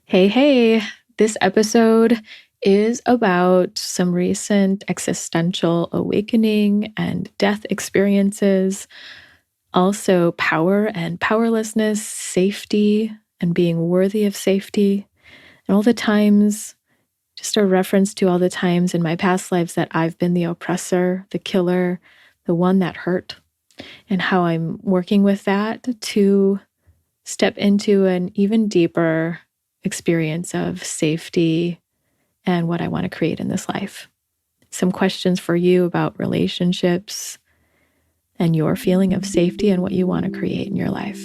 Hey, this episode is about some recent existential awakening and death experiences, also power and powerlessness, safety and being worthy of safety, and all the times, just a reference to all the times in my past lives that I've been the oppressor, the killer, the one that hurt, and how I'm working with that to step into an even deeper experience of safety and what I want to create in this life. Some questions for you about relationships and your feeling of safety and what you want to create in your life.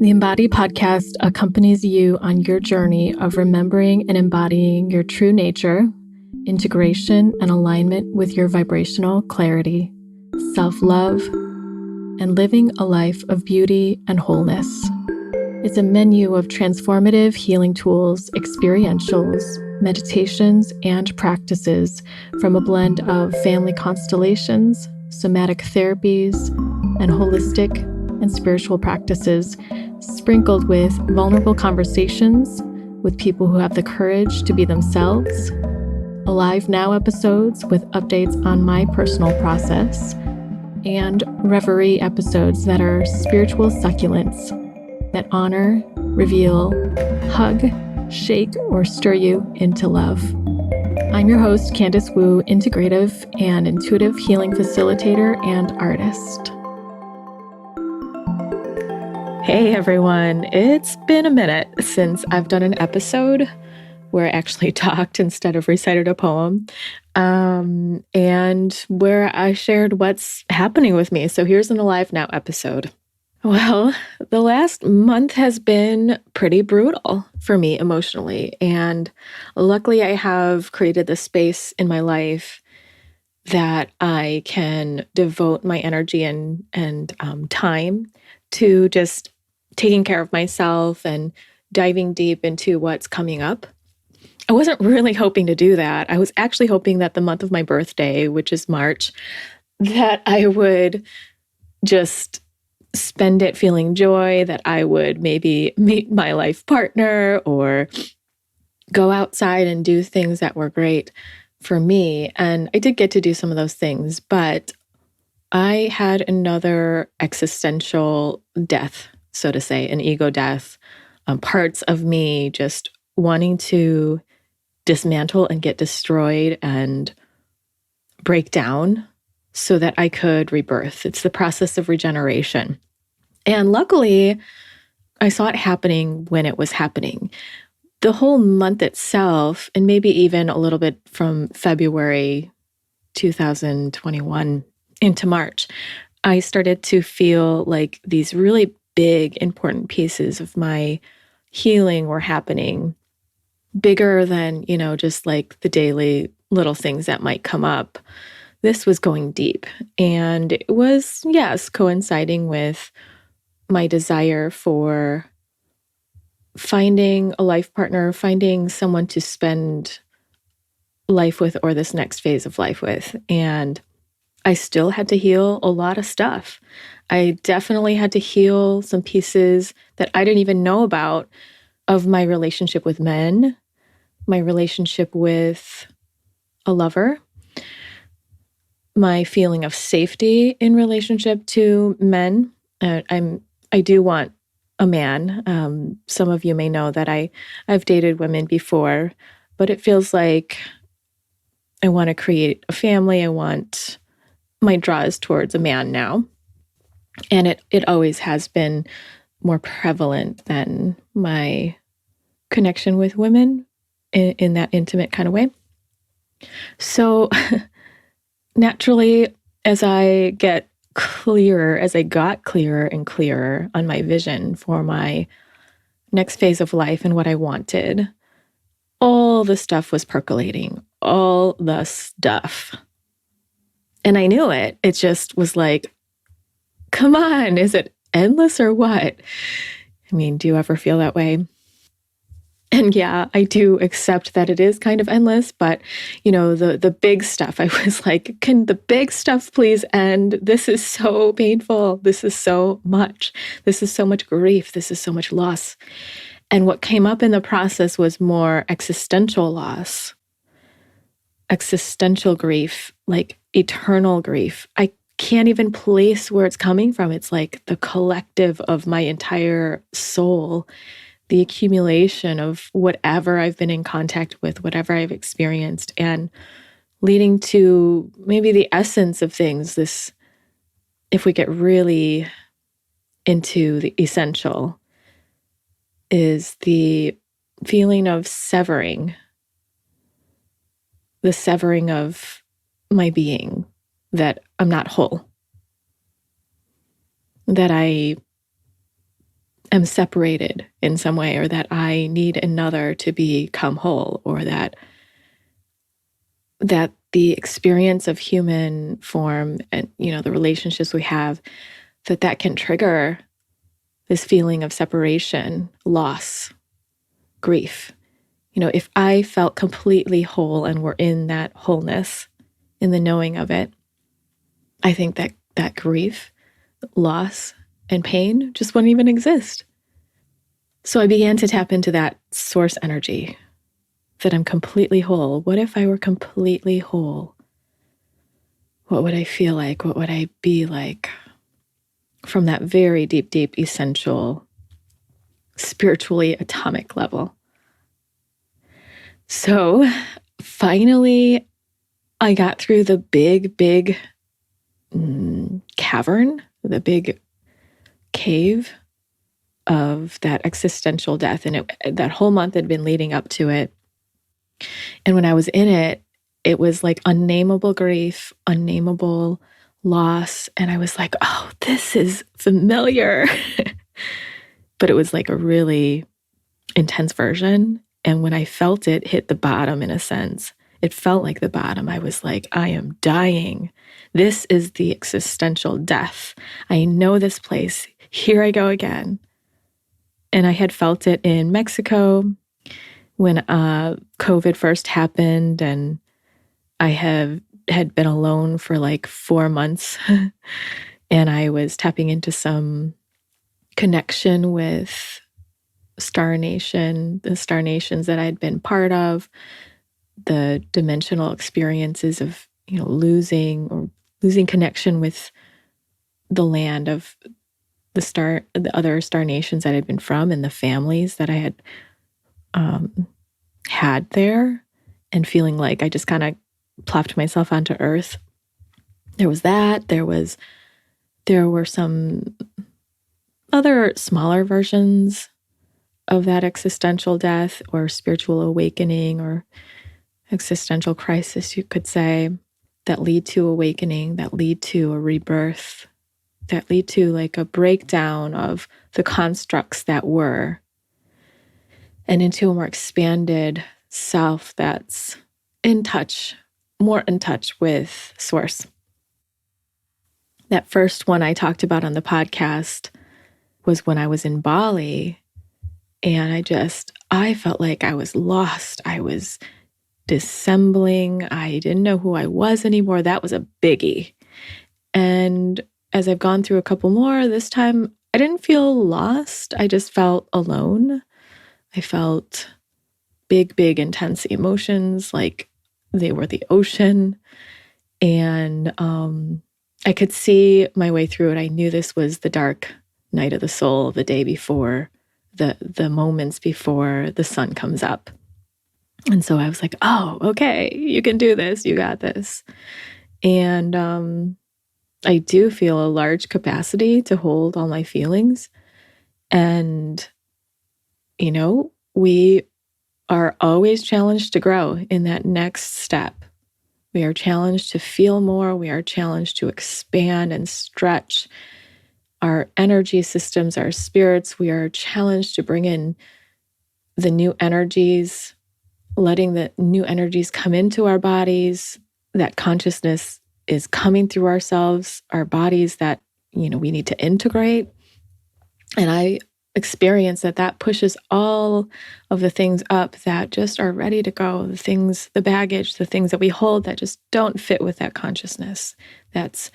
The Embody podcast accompanies you on your journey of remembering and embodying your true nature, integration and alignment with your vibrational clarity, self-love, and living a life of beauty and wholeness. It's a menu of transformative healing tools, experientials, meditations, and practices from a blend of family constellations, somatic therapies, and holistic and spiritual practices, sprinkled with vulnerable conversations with people who have the courage to be themselves, Alive Now episodes with updates on my personal process, and reverie episodes that are spiritual succulents that honor, reveal, hug, shake, or stir you into love. I'm your host, Candice Wu, integrative and intuitive healing facilitator and artist. Hey everyone, it's been a minute since I've done an episode where I actually talked instead of recited a poem, and where I shared what's happening with me. So here's an Alive Now episode. Well, the last month has been pretty brutal for me emotionally. And luckily, I have created the space in my life that I can devote my energy and time to just taking care of myself and diving deep into what's coming up. I wasn't really hoping to do that. I was actually hoping that the month of my birthday, which is March, that I would just spend it feeling joy, that I would maybe meet my life partner or go outside and do things that were great for me. And I did get to do some of those things, but I had another existential death, so to say, an ego death, parts of me just wanting to dismantle and get destroyed and break down so that I could rebirth. It's the process of regeneration. And luckily, I saw it happening when it was happening. The whole month itself, and maybe even a little bit from February 2021 into March, I started to feel like these really big, important pieces of my healing were happening, bigger than, just like the daily little things that might come up. This was going deep, and it was, yes, coinciding with my desire for finding a life partner, finding someone to spend life with or this next phase of life with. And I still had to heal a lot of stuff. I definitely had to heal some pieces that I didn't even know about of my relationship with men, my relationship with a lover, my feeling of safety in relationship to men. I do want a man. Some of you may know that I've dated women before, but it feels like I want to create a family. My draw is towards a man now. And it always has been more prevalent than my connection with women in that intimate kind of way. So naturally, as I got clearer and clearer on my vision for my next phase of life and what I wanted, all the stuff was percolating, all the stuff. And I knew it. It just was like, come on, is it endless or what? I mean, do you ever feel that way? And yeah, I do accept that it is kind of endless, but the big stuff, I was like, can the big stuff please end? This is so painful. This is so much. This is so much grief. This is so much loss. And what came up in the process was more existential loss, existential grief, like eternal grief. I can't even place where it's coming from. It's like the collective of my entire soul, the accumulation of whatever I've been in contact with, whatever I've experienced, and leading to maybe the essence of things. This, if we get really into the essential, is the feeling of severing, the severing of my being, that I'm not whole, that I am separated in some way, or that I need another to become whole, or that the experience of human form and, the relationships we have, that can trigger this feeling of separation, loss, grief. If I felt completely whole and were in that wholeness, in the knowing of it, I think that grief, loss, and pain just wouldn't even exist. So I began to tap into that source energy, that I'm completely whole. What if I were completely whole? What would I feel like? What would I be like? From that very deep, deep, essential, spiritually atomic level. So finally, I got through the big, big cavern, the big cave of that existential death. And that whole month had been leading up to it. And when I was in it, it was like unnameable grief, unnameable loss. And I was like, oh, this is familiar. But it was like a really intense version. And when I felt it hit the bottom, in a sense, it felt like the bottom. I was like, I am dying. This is the existential death. I know this place. Here I go again. And I had felt it in Mexico when COVID first happened, and I had been alone for like 4 months. And I was tapping into some connection with Star Nation, the Star Nations that I'd been part of, the dimensional experiences of, losing connection with the land of the other Star Nations that I'd been from, and the families that I had had there, and feeling like I just kind of plopped myself onto Earth. There was that. There were some other smaller versions of that existential death, or spiritual awakening, or existential crisis, you could say, that lead to awakening, that lead to a rebirth, that lead to like a breakdown of the constructs that were, and into a more expanded self that's more in touch with source. That first one I talked about on the podcast was when I was in Bali, and I felt like I was lost. I was dissembling. I didn't know who I was anymore. That was a biggie. And as I've gone through a couple more, this time I didn't feel lost. I just felt alone. I felt big, big, intense emotions, like they were the ocean. And I could see my way through it. I knew this was the dark night of the soul, the day before, the moments before the sun comes up. And so I was like, oh, okay, you can do this. You got this. And I do feel a large capacity to hold all my feelings. And, we are always challenged to grow in that next step. We are challenged to feel more. We are challenged to expand and stretch our energy systems, our spirits. We are challenged to bring in the new energies, letting the new energies come into our bodies. That consciousness is coming through ourselves, our bodies, that, we need to integrate. And experience that pushes all of the things up that just are ready to go, the things, the baggage, the things that we hold that just don't fit with that consciousness. That's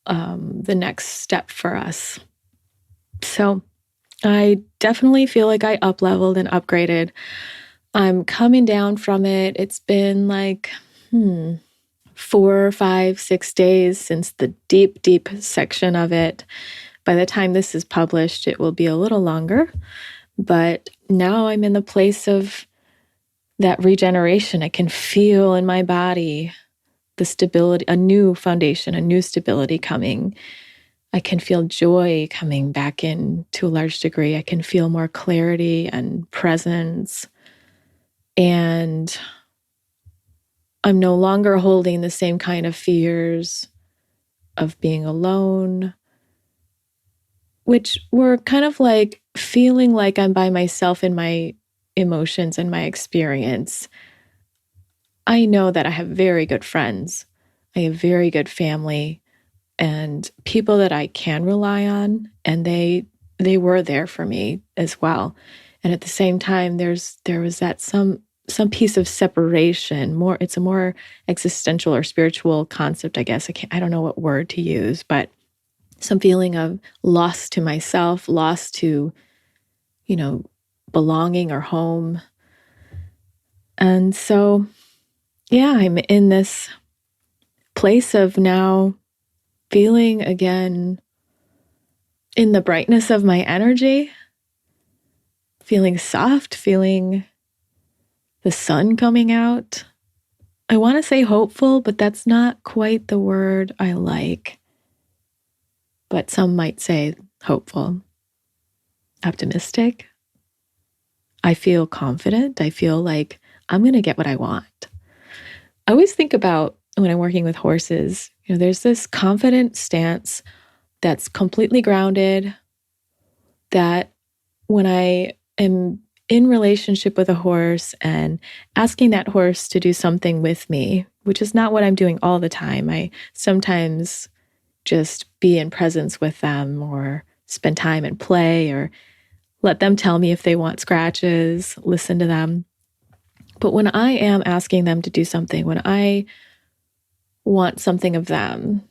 the next step for us. So I definitely feel like I up-leveled and upgraded. I'm coming down from it. It's been like 4, 5, 6 days since the deep, deep section of it. By the time this is published, it will be a little longer. But now I'm in the place of that regeneration. I can feel in my body the stability, a new foundation, a new stability coming. I can feel joy coming back in to a large degree. I can feel more clarity and presence. And I'm no longer holding the same kind of fears of being alone, which were kind of like feeling like I'm by myself in my emotions and my experience. I know that I have very good friends. I have very good family and people that I can rely on, and they were there for me as well. And at the same time, there was that some piece of separation. It's a more existential or spiritual concept, I guess. I don't know what word to use, but some feeling of loss to myself, loss to, belonging or home. And so, yeah, I'm in this place of now feeling again in the brightness of my energy, feeling soft, feeling the sun coming out. I want to say hopeful, but that's not quite the word I like. But some might say hopeful, optimistic. I feel confident. I feel like I'm going to get what I want. I always think about when I'm working with horses, there's this confident stance that's completely grounded, that when I am in relationship with a horse and asking that horse to do something with me, which is not what I'm doing all the time. I sometimes just be in presence with them or spend time and play or let them tell me if they want scratches, listen to them. But when I am asking them to do something, when I want something of them,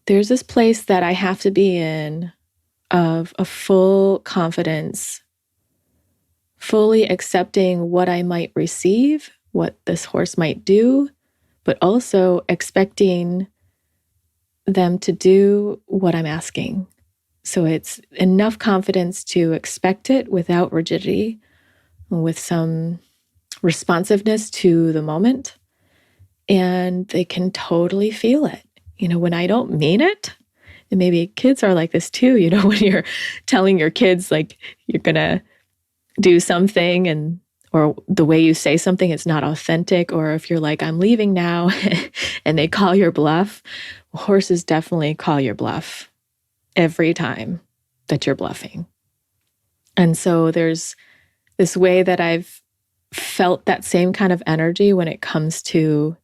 there's this place that I have to be in of a full confidence, fully accepting what I might receive, what this horse might do, but also expecting them to do what I'm asking. So it's enough confidence to expect it without rigidity, with some responsiveness to the moment. And they can totally feel it. When I don't mean it, and maybe kids are like this too, when you're telling your kids like you're going to do something or the way you say something is not authentic, or if you're like, I'm leaving now and they call your bluff, horses definitely call your bluff every time that you're bluffing. And so there's this way that I've felt that same kind of energy when it comes to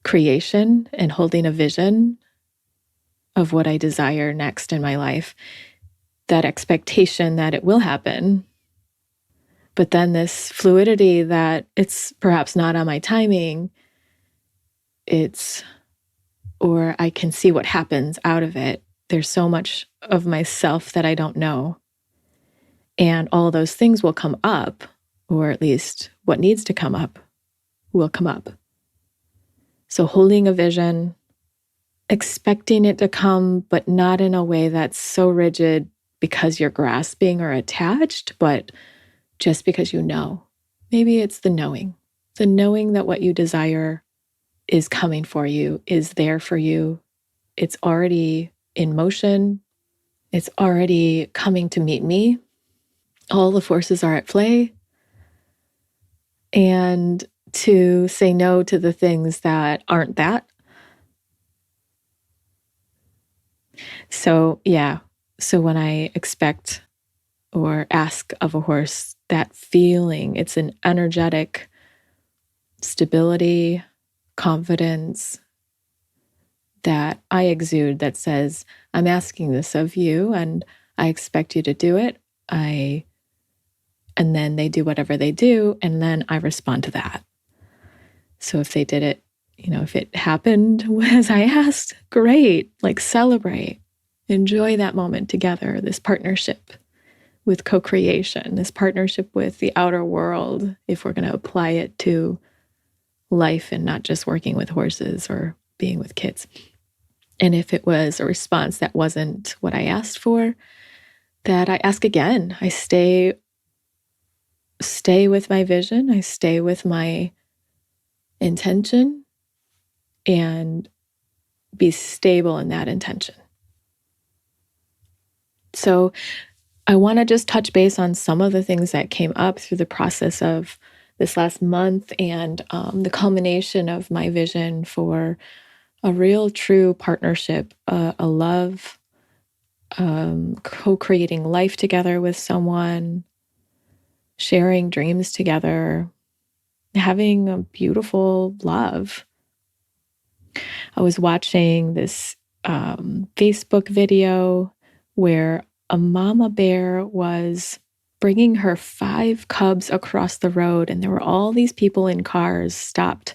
creation and holding a vision of what I desire next in my life, that expectation that it will happen. But then this fluidity that it's perhaps not on my timing, or I can see what happens out of it. There's so much of myself that I don't know. And all those things will come up, or at least what needs to come up will come up. So holding a vision, expecting it to come, but not in a way that's so rigid because you're grasping or attached, but just because you know. Maybe it's the knowing that what you desire is coming for you, is there for you. It's already in motion. It's already coming to meet me. All the forces are at play. And to say no to the things that aren't that. So, yeah. So when I expect or ask of a horse, that feeling, it's an energetic stability, confidence that I exude that says, I'm asking this of you, and I expect you to do it. And then they do whatever they do, and then I respond to that. So if they did it, if it happened as I asked, great, like celebrate, enjoy that moment together, this partnership with co-creation, this partnership with the outer world, if we're going to apply it to life and not just working with horses or being with kids. And if it was a response that wasn't what I asked for, that I ask again. I stay with my vision. I stay with my intention and be stable in that intention. So I want to just touch base on some of the things that came up through the process of this last month and the culmination of my vision for a real, true partnership, a love, co-creating life together with someone, sharing dreams together, having a beautiful love. I was watching this Facebook video where a mama bear was bringing her 5 cubs across the road, and there were all these people in cars stopped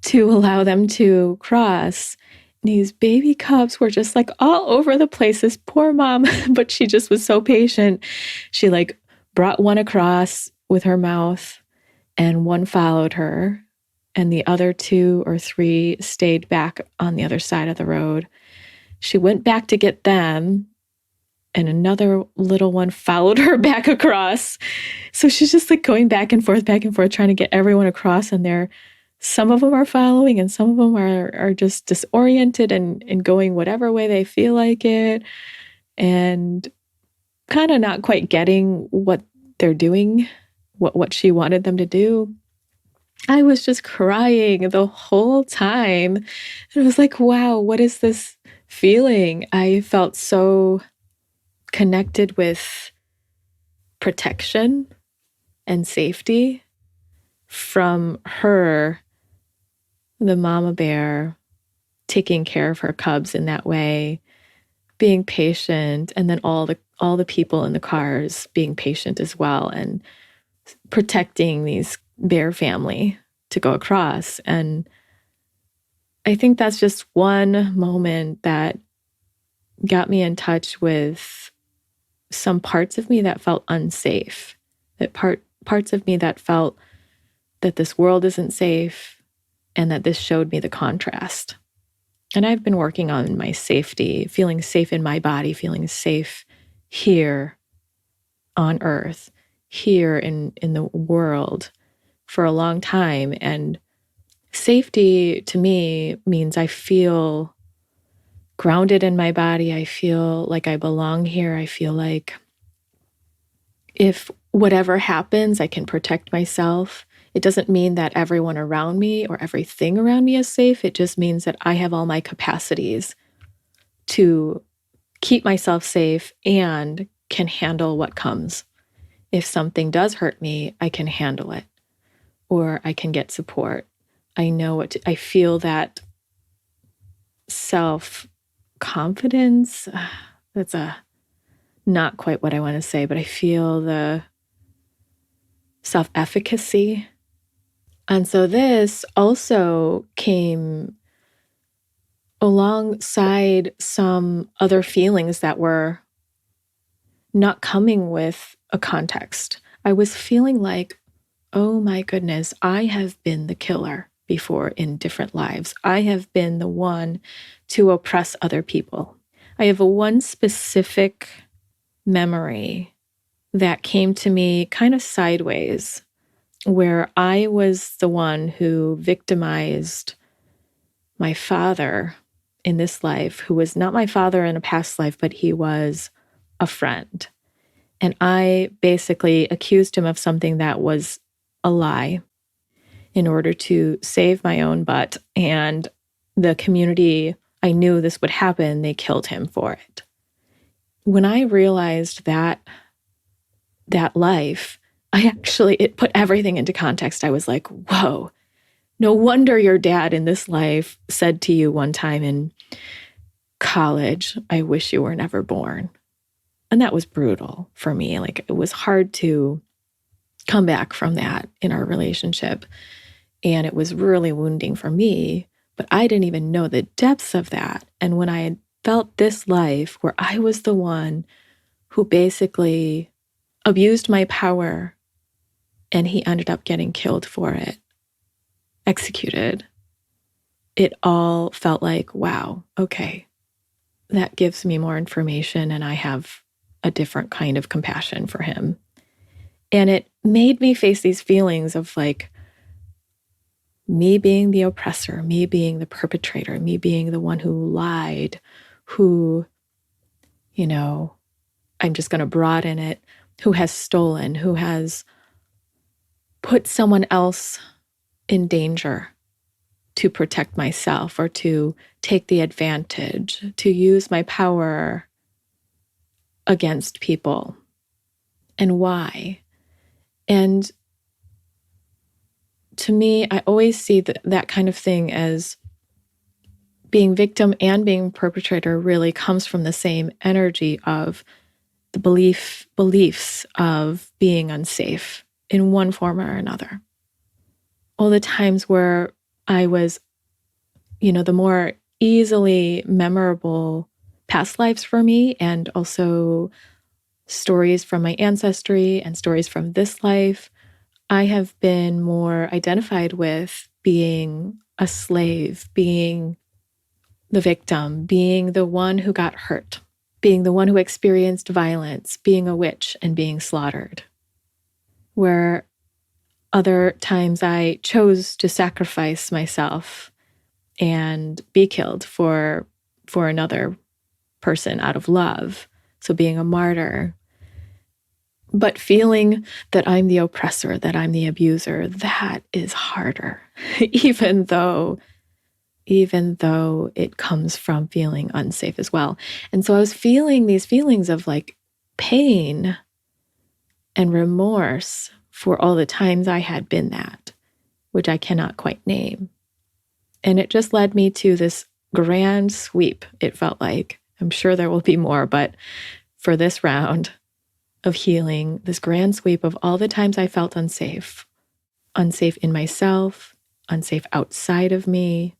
to allow them to cross. And these baby cubs were just like all over the place. This poor mom, but she just was so patient. She like brought one across with her mouth, and one followed her, and the other 2 or 3 stayed back on the other side of the road. She went back to get them, and another little one followed her back across. So she's just like going back and forth, trying to get everyone across. And some of them are following, and some of them are just disoriented and going whatever way they feel like it, and kind of not quite getting what they're doing, what she wanted them to do. I was just crying the whole time. And I was like, wow, what is this feeling? I felt so connected with protection and safety from her, the mama bear, taking care of her cubs in that way, being patient, and then all the people in the cars being patient as well and protecting these bear family to go across. And I think that's just one moment that got me in touch with some parts of me that felt unsafe, that parts of me that felt that this world isn't safe, and that this showed me the contrast. And I've been working on my safety, feeling safe in my body, feeling safe here on Earth, here in the world for a long time. And safety to me means I feel grounded in my body. I feel like I belong here. I feel like if whatever happens, I can protect myself. It doesn't mean that everyone around me or everything around me is safe. It just means that I have all my capacities to keep myself safe and can handle what comes. If something does hurt me, I can handle it, or I can get support. I know I feel that self-confidence. That's not quite what I want to say, but I feel the self-efficacy. And so this also came alongside some other feelings that were not coming with a context. I was feeling like, oh my goodness, I have been the killer before in different lives. I have been the one to oppress other people. I have one specific memory that came to me kind of sideways, where I was the one who victimized my father in this life, who was not my father in a past life, but he was a friend. And I basically accused him of something that was a lie in order to save my own butt. And the community, I knew this would happen, they killed him for it. When I realized that life, it put everything into context. I was like, whoa, no wonder your dad in this life said to you one time in college, I wish you were never born. And that was brutal for me. Like, it was hard to come back from that in our relationship. And it was really wounding for me, but I didn't even know the depths of that. And when I had felt this life where I was the one who basically abused my power and he ended up getting killed for it, executed, it all felt like, wow, okay, that gives me more information and I have a different kind of compassion for him. And it made me face these feelings of like me being the oppressor, me being the perpetrator, me being the one who lied, who, I'm just going to broaden it, who has stolen, who has put someone else in danger to protect myself or to take the advantage, to use my power against people. And why? And to me, I always see that kind of thing as being victim and being perpetrator really comes from the same energy of the beliefs of being unsafe in one form or another. All the times where I was, the more easily memorable past lives for me, and also stories from my ancestry and stories from this life, I have been more identified with being a slave, being the victim, being the one who got hurt, being the one who experienced violence, being a witch and being slaughtered. Where other times I chose to sacrifice myself and be killed for another person out of love. So being a martyr. But feeling that I'm the oppressor, that I'm the abuser, that is harder, even though it comes from feeling unsafe as well. And so I was feeling these feelings of like pain and remorse for all the times I had been that, which I cannot quite name. And it just led me to this grand sweep, it felt like. I'm sure there will be more, but for this round of healing, this grand sweep of all the times I felt unsafe in myself, unsafe outside of me,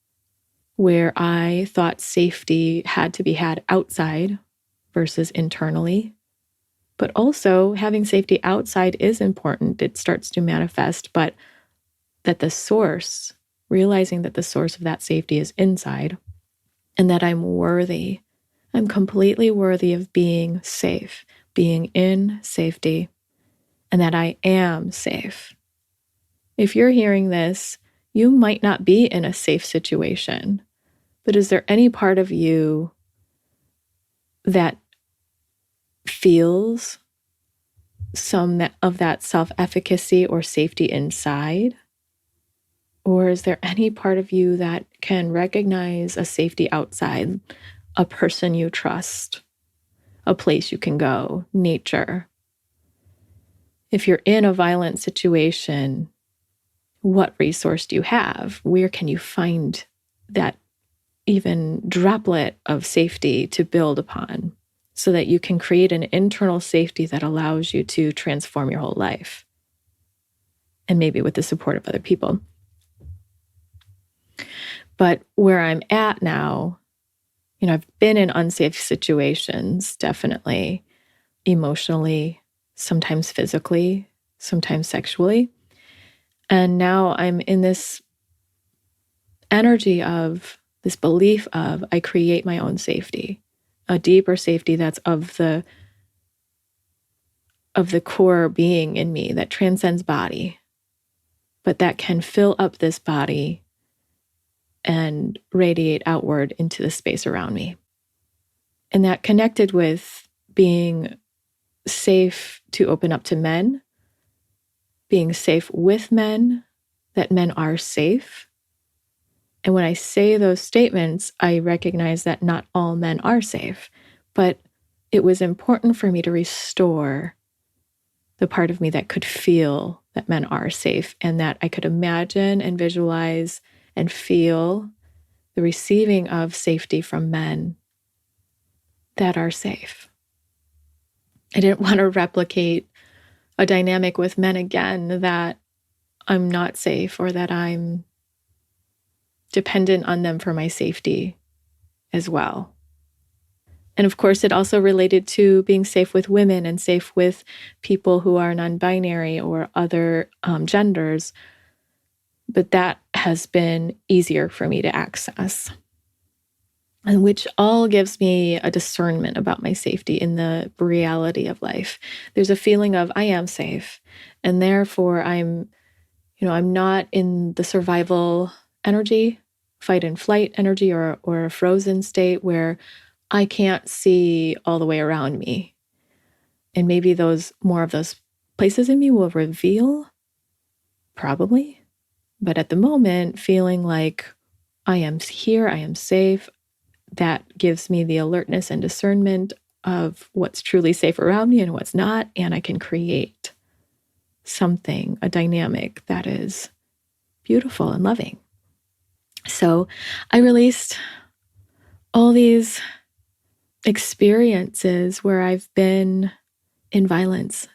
where I thought safety had to be had outside versus internally. But also having safety outside is important. It starts to manifest, but that realizing that the source of that safety is inside, and that I'm worthy. I'm completely worthy of being safe, being in safety, and that I am safe. If you're hearing this, you might not be in a safe situation, but is there any part of you that feels some of that self-efficacy or safety inside? Or is there any part of you that can recognize a safety outside, a person you trust, a place you can go, nature? If you're in a violent situation, what resource do you have? Where can you find that even droplet of safety to build upon so that you can create an internal safety that allows you to transform your whole life? And maybe with the support of other people. But where I'm at now, I've been in unsafe situations, definitely, emotionally, sometimes physically, sometimes sexually. And now I'm in this energy of this belief of I create my own safety, a deeper safety that's of the core being in me that transcends body, but that can fill up this body and radiate outward into the space around me. And that connected with being safe to open up to men, being safe with men, that men are safe. And when I say those statements, I recognize that not all men are safe, but it was important for me to restore the part of me that could feel that men are safe and that I could imagine and visualize and feel the receiving of safety from men that are safe. I didn't want to replicate a dynamic with men again that I'm not safe or that I'm dependent on them for my safety as well. And of course, it also related to being safe with women and safe with people who are non-binary or other genders. But that has been easier for me to access, and which all gives me a discernment about my safety in the reality of life. There's a feeling of I am safe, and therefore I'm not in the survival energy, fight and flight energy, or a frozen state where I can't see all the way around me. And maybe more of those places in me will reveal, probably. But at the moment, feeling like I am here, I am safe, that gives me the alertness and discernment of what's truly safe around me and what's not. And I can create something, a dynamic that is beautiful and loving. So I released all these experiences where I've been in violence,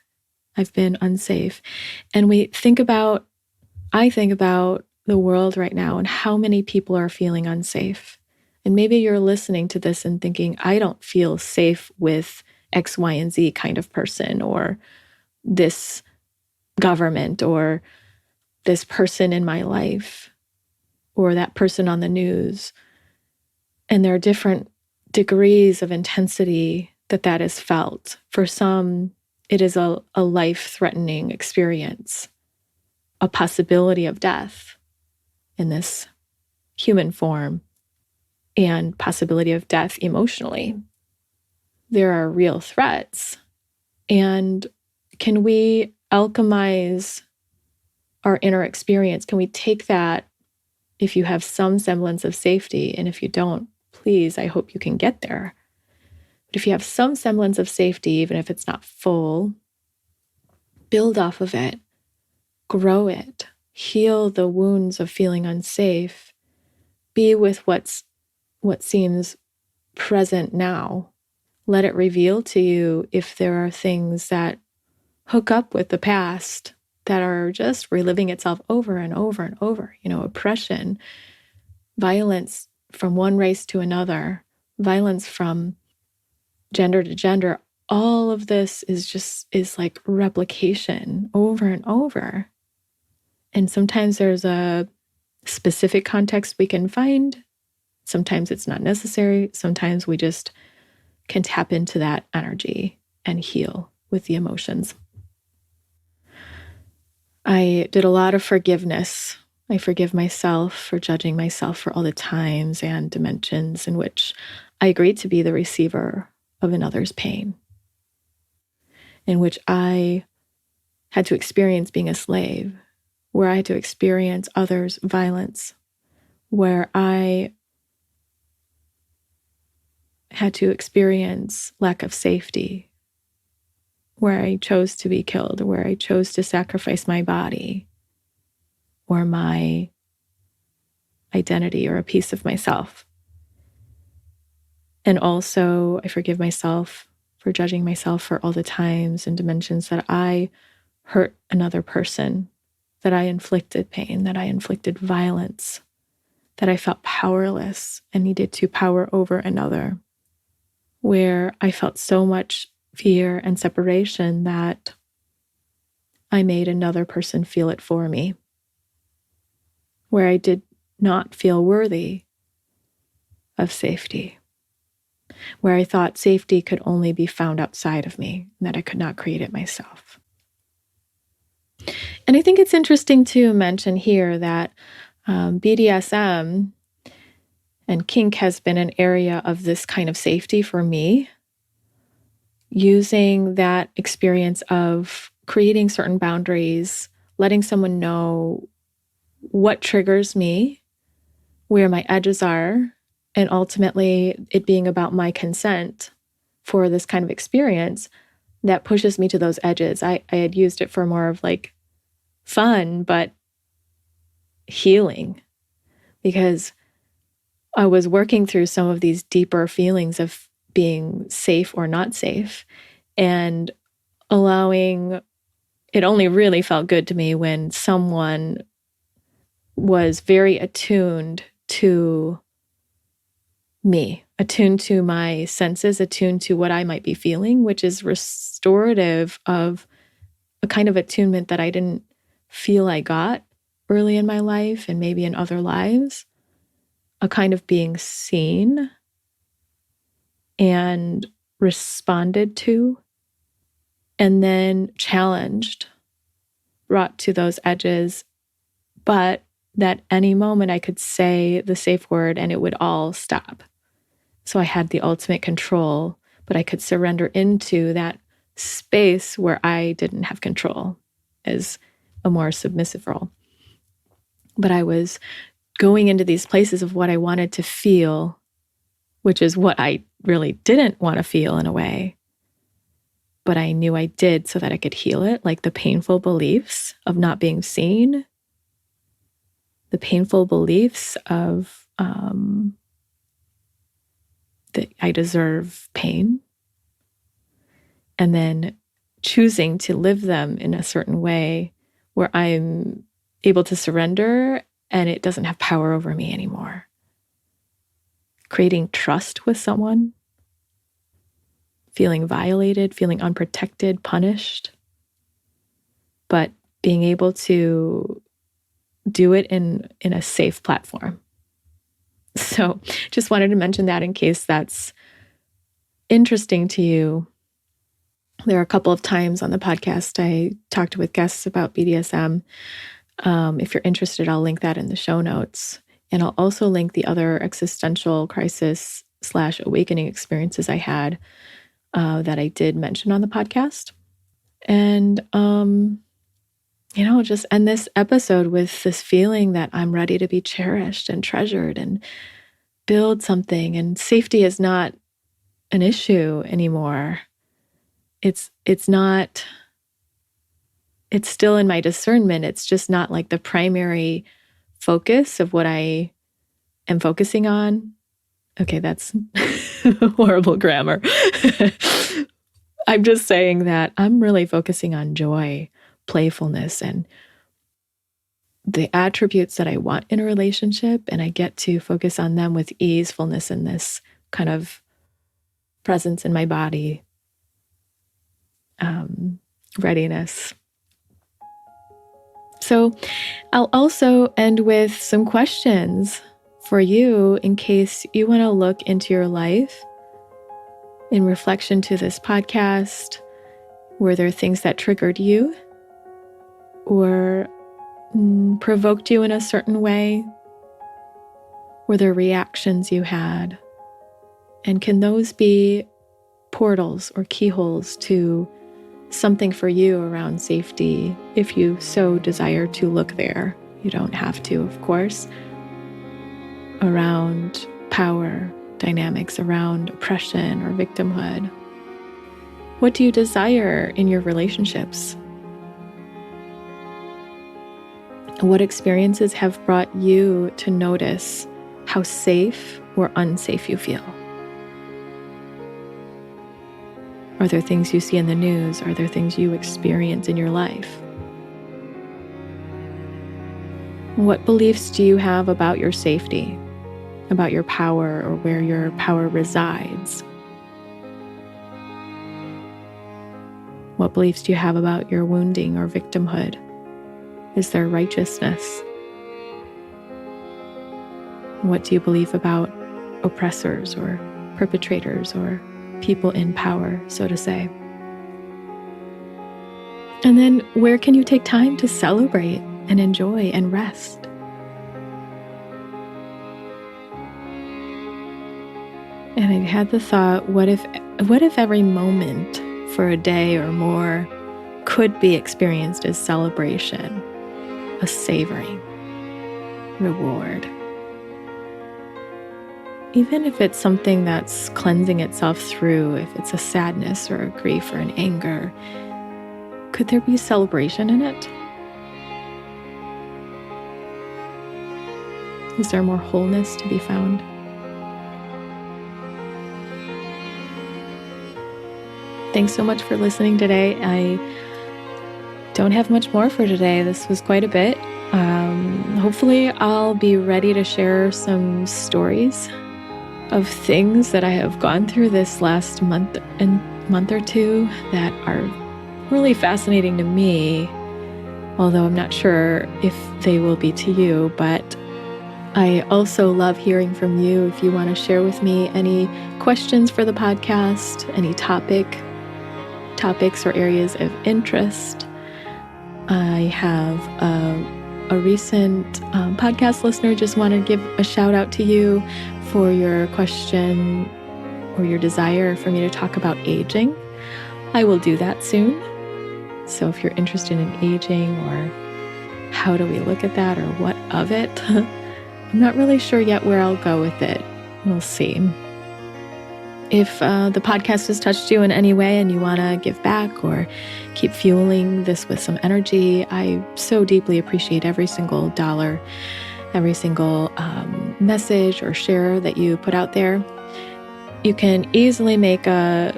I've been unsafe. And I think about the world right now and how many people are feeling unsafe. And maybe you're listening to this and thinking, I don't feel safe with X, Y, and Z kind of person, or this government, or this person in my life, or that person on the news. And there are different degrees of intensity that is felt. For some, it is a life-threatening experience, a possibility of death in this human form, and possibility of death emotionally. There are real threats. And can we alchemize our inner experience? Can we take that if you have some semblance of safety? And if you don't, please, I hope you can get there. But if you have some semblance of safety, even if it's not full, build off of it, grow it, heal the wounds of feeling unsafe, be with what seems present now. Let it reveal to you if there are things that hook up with the past that are just reliving itself over and over and over. Oppression, violence from one race to another, violence from gender to gender. All of this is like replication over and over. And sometimes there's a specific context we can find. Sometimes it's not necessary. Sometimes we just can tap into that energy and heal with the emotions. I did a lot of forgiveness. I forgive myself for judging myself for all the times and dimensions in which I agreed to be the receiver of another's pain, in which I had to experience being a slave, where I had to experience others' violence, where I had to experience lack of safety, where I chose to be killed, where I chose to sacrifice my body or my identity or a piece of myself. And also, I forgive myself for judging myself for all the times and dimensions that I hurt another person, that I inflicted pain, that I inflicted violence, that I felt powerless and needed to power over another, where I felt so much fear and separation that I made another person feel it for me, where I did not feel worthy of safety, where I thought safety could only be found outside of me, and that I could not create it myself. And I think it's interesting to mention here that BDSM and kink has been an area of this kind of safety for me, using that experience of creating certain boundaries, letting someone know what triggers me, where my edges are, and ultimately it being about my consent for this kind of experience that pushes me to those edges. I had used it for more of like fun, but healing, because I was working through some of these deeper feelings of being safe or not safe. and allowing, it only really felt good to me when someone was very attuned to me, attuned to my senses, attuned to what I might be feeling, which is restorative of a kind of attunement that I didn't feel I got early in my life and maybe in other lives, a kind of being seen and responded to, and then challenged, brought to those edges, but that any moment I could say the safe word and it would all stop. So I had the ultimate control, but I could surrender into that space where I didn't have control as a more submissive role. But I was going into these places of what I wanted to feel, which is what I really didn't want to feel in a way. But I knew I did so that I could heal it, like the painful beliefs of not being seen, the painful beliefs of that I deserve pain, and then choosing to live them in a certain way where I'm able to surrender and it doesn't have power over me anymore. Creating trust with someone, feeling violated, feeling unprotected, punished, but being able to do it in a safe platform. So just wanted to mention that in case that's interesting to you. There are a couple of times on the podcast I talked with guests about BDSM. If you're interested, I'll link that in the show notes. And I'll also link the other existential crisis / awakening experiences I had that I did mention on the podcast. And, just end this episode with this feeling that I'm ready to be cherished and treasured and build something. And safety is not an issue anymore. It's not, it's still in my discernment. It's just not like the primary focus of what I am focusing on. Okay, that's horrible grammar. I'm just saying that I'm really focusing on joy, playfulness, and the attributes that I want in a relationship, and I get to focus on them with ease, fullness, and this kind of presence in my body, readiness. So I'll also end with some questions for you in case you want to look into your life in reflection to this podcast. Were there things that triggered you or provoked you in a certain way? Were there reactions you had? And can those be portals or keyholes to something for you around safety if you so desire to look there? You don't have to, of course. Around power dynamics, around oppression or victimhood. What do you desire in your relationships? What experiences have brought you to notice how safe or unsafe you feel? Are there things you see in the news? Are there things you experience in your life? What beliefs do you have about your safety, about your power, or where your power resides? What beliefs do you have about your wounding or victimhood? Is there righteousness? What do you believe about oppressors or perpetrators or people in power, so to say? And then where can you take time to celebrate and enjoy and rest? And I had the thought, what if every moment for a day or more could be experienced as celebration, a savoring, reward? Even if it's something that's cleansing itself through, if it's a sadness or a grief or an anger, could there be celebration in it? Is there more wholeness to be found? Thanks so much for listening today. I don't have much more for today. This was quite a bit. Hopefully I'll be ready to share some stories of things that I have gone through this last month or two that are really fascinating to me, although I'm not sure if they will be to you. But I also love hearing from you. If you want to share with me any questions for the podcast, any topics or areas of interest. I have a recent podcast listener just wanted to give a shout out to you for your question or your desire for me to talk about aging. I will do that soon. So if you're interested in aging or how do we look at that or what of it, I'm not really sure yet where I'll go with it. We'll see. If the podcast has touched you in any way and you want to give back or keep fueling this with some energy, I so deeply appreciate every single dollar, every single message or share that you put out there. You can easily make a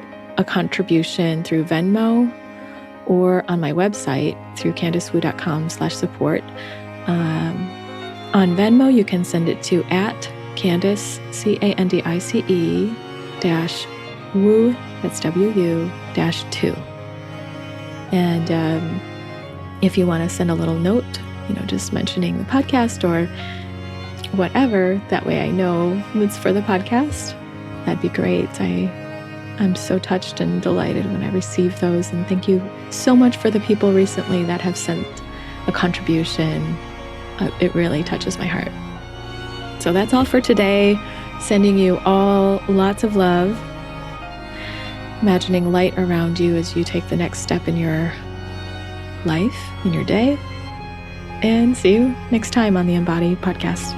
contribution through Venmo or on my website through CandiceWoo.com/support. On Venmo, you can send it to @Candice, CANDICE -woo, that's WU -2. And if you want to send a little note, just mentioning the podcast or whatever, that way I know it's for the podcast, that'd be great. I'm so touched and delighted when I receive those. And thank you so much for the people recently that have sent a contribution. It really touches my heart. So that's all for today. Sending you all lots of love. Imagining light around you as you take the next step in your life, in your day. And see you next time on the Embody Podcast.